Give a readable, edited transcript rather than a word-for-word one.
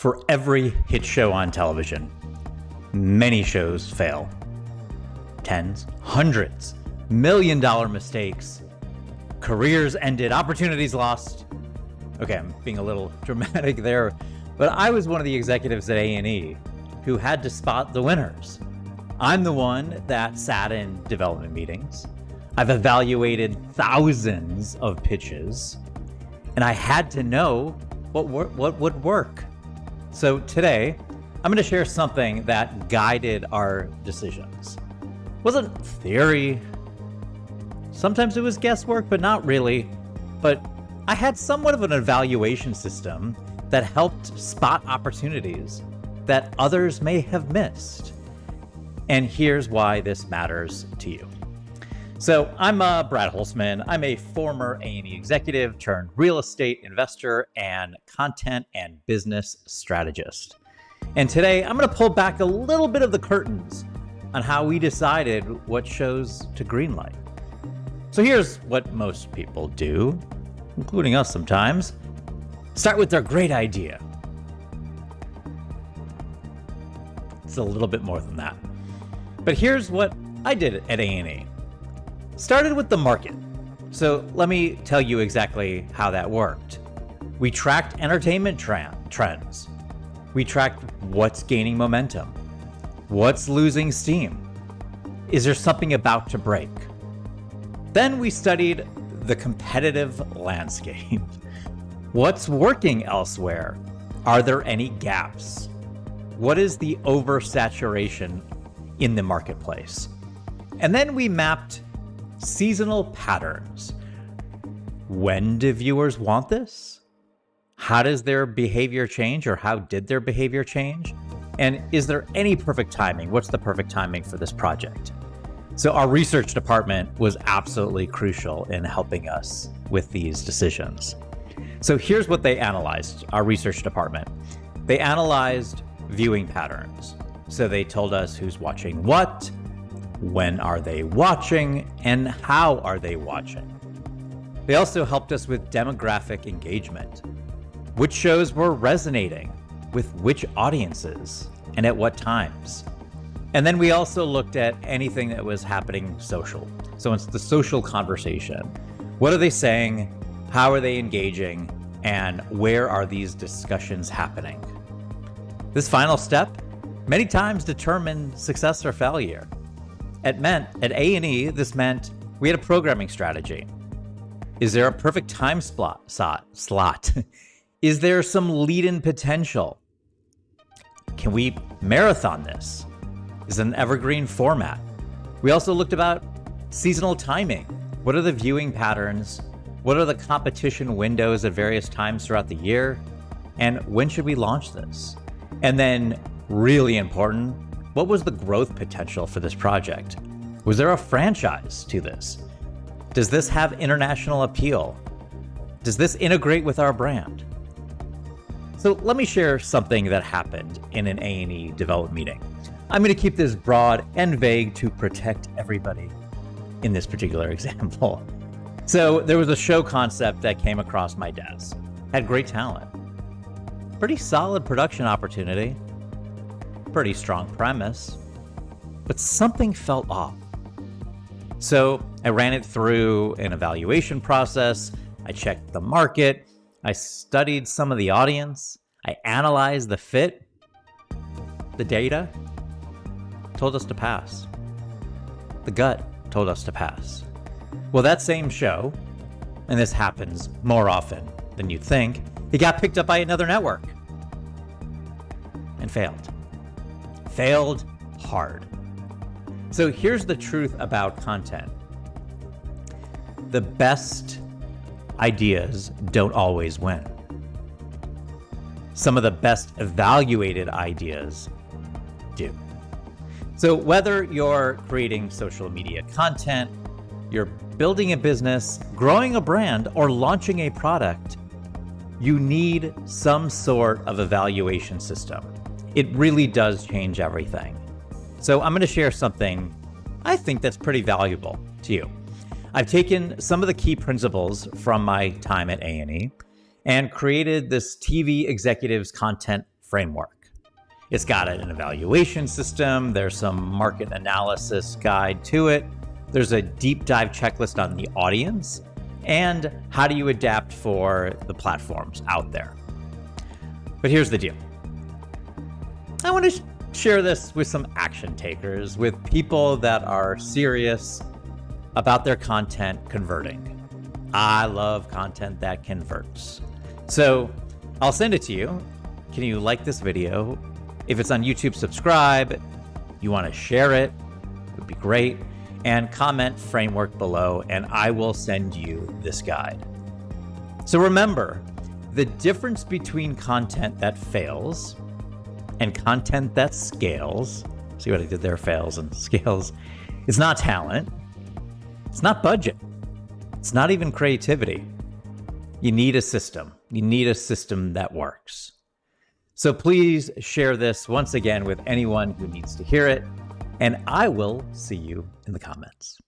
For every hit show on television, many shows fail. Tens, hundreds, million-dollar mistakes, careers ended, opportunities lost. Okay, I'm being a little dramatic there, but I was one of the executives at A&E who had to spot the winners. I'm the one that sat in development meetings. I've evaluated thousands of pitches, and I had to know what would work. So today, I'm going to share something that guided our decisions. It wasn't theory. Sometimes it was guesswork, but not really. But I had somewhat of an evaluation system that helped spot opportunities that others may have missed. And here's why this matters to you. So I'm Brad Holzman. I'm a former A&E executive turned real estate investor and content and business strategist. And today I'm going to pull back a little bit of the curtains on how we decided what shows to greenlight. So here's what most people do, including us sometimes. Start with their great idea. It's a little bit more than that. But here's what I did at A&E. Started with the market. So let me tell you exactly how that worked. We tracked entertainment trends. We tracked what's gaining momentum, what's losing steam. Is there something about to break? Then we studied the competitive landscape. What's working elsewhere? Are there any gaps? What is the oversaturation in the marketplace? And then we mapped seasonal patterns. When do viewers want this? How does their behavior change, or how did their behavior change? And is there any perfect timing? What's the perfect timing for this project? So our research department was absolutely crucial in helping us with these decisions. So here's what they analyzed, our research department. They analyzed viewing patterns. So they told us who's watching what, when are they watching, and how are they watching. They also helped us with demographic engagement. Which shows were resonating with which audiences and at what times. And then we also looked at anything that was happening social. So it's the social conversation. What are they saying? How are they engaging? And where are these discussions happening? This final step many times determined success or failure. At A&E, this meant we had a programming strategy. Is there a perfect time slot? Is there some lead-in potential? Can we marathon this? Is it an evergreen format? We also looked about seasonal timing. What are the viewing patterns? What are the competition windows at various times throughout the year? And when should we launch this? And then, really important, what was the growth potential for this project? Was there a franchise to this? Does this have international appeal? Does this integrate with our brand? So let me share something that happened in an A&E development meeting. I'm going to keep this broad and vague to protect everybody in this particular example. So there was a show concept that came across my desk. Had great talent. Pretty solid production opportunity. Pretty strong premise. But something felt off. So I ran it through an evaluation process. I checked the market. I studied some of the audience. I analyzed the fit. The data told us to pass. The gut told us to pass. Well, that same show, and this happens more often than you'd think, it got picked up by another network and failed. Failed hard. So here's the truth about content. The best ideas don't always win. Some of the best evaluated ideas do. So whether you're creating social media content, you're building a business, growing a brand, or launching a product, you need some sort of evaluation system. It really does change everything. So I'm going to share something I think that's pretty valuable to you. I've taken some of the key principles from my time at A&E and created this TV executives content framework. It's got an evaluation system. There's some market analysis guide to it. There's a deep dive checklist on the audience and how do you adapt for the platforms out there. But here's the deal. I want to share this with some action takers, with people that are serious about their content converting. I love content that converts. So I'll send it to you. Can you like this video? If it's on YouTube, subscribe. You want to share it, it would be great. And comment framework below, and I will send you this guide. So remember, the difference between content that fails and content that scales, see what I did there, fails and scales, is not talent. It's not budget. It's not even creativity. You need a system. You need a system that works. So please share this once again with anyone who needs to hear it, and I will see you in the comments.